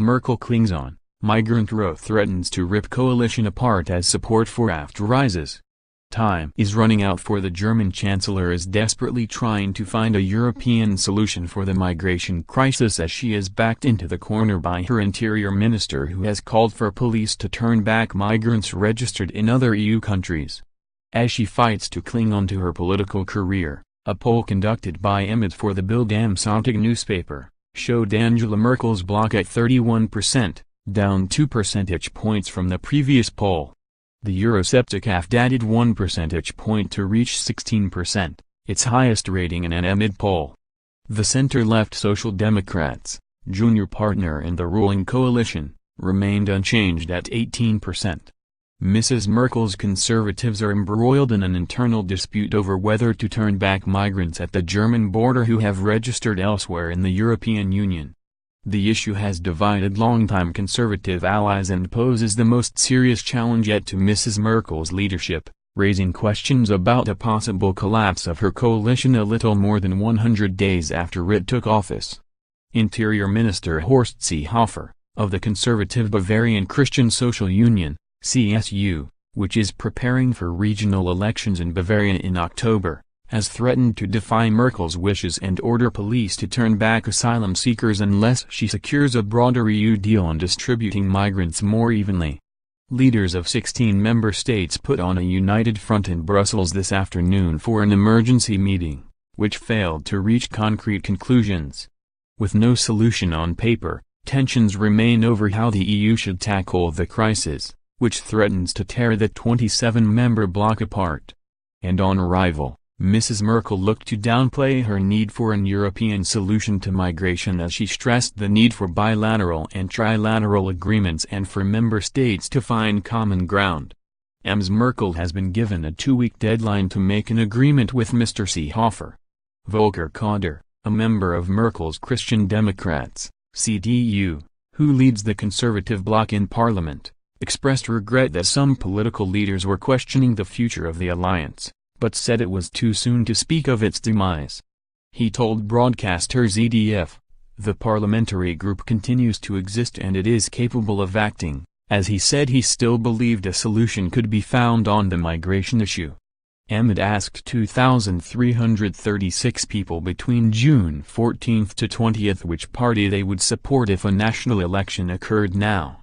Merkel clings on. Migrant row threatens to rip coalition apart as support for AfD rises. Time is running out for the German Chancellor is desperately trying to find a European solution for the migration crisis as she is backed into the corner by her interior minister who has called for police to turn back migrants registered in other EU countries. As she fights to cling on to her political career, a poll conducted by Emnid for the Bild Sonntag newspaper showed Angela Merkel's bloc at 31%, down 2 percentage points from the previous poll. The Eurosceptic AfD added 1 percentage point to reach 16%, its highest rating in an Emnid poll. The center-left Social Democrats, junior partner in the ruling coalition, remained unchanged at 18%. Mrs. Merkel's conservatives are embroiled in an internal dispute over whether to turn back migrants at the German border who have registered elsewhere in the European Union. The issue has divided longtime conservative allies and poses the most serious challenge yet to Mrs. Merkel's leadership, raising questions about a possible collapse of her coalition a little more than 100 days after it took office. Interior Minister Horst Seehofer, of the conservative Bavarian Christian Social Union, CSU, which is preparing for regional elections in Bavaria in October, has threatened to defy Merkel's wishes and order police to turn back asylum seekers unless she secures a broader EU deal on distributing migrants more evenly. Leaders of 16 member states put on a united front in Brussels this afternoon for an emergency meeting, which failed to reach concrete conclusions. With no solution on paper, tensions remain over how the EU should tackle the crisis, which threatens to tear the 27-member bloc apart. And on arrival, Mrs. Merkel looked to downplay her need for an European solution to migration as she stressed the need for bilateral and trilateral agreements and for member states to find common ground. Ms. Merkel has been given a 2-week deadline to make an agreement with Mr. Seehofer. Volker Kauder, a member of Merkel's Christian Democrats, CDU, who leads the conservative bloc in parliament, expressed regret that some political leaders were questioning the future of the alliance, but said it was too soon to speak of its demise. He told broadcaster ZDF, "The parliamentary group continues to exist and it is capable of acting," as he said he still believed a solution could be found on the migration issue. Emnid asked 2,336 people between June 14 to 20 which party they would support if a national election occurred now.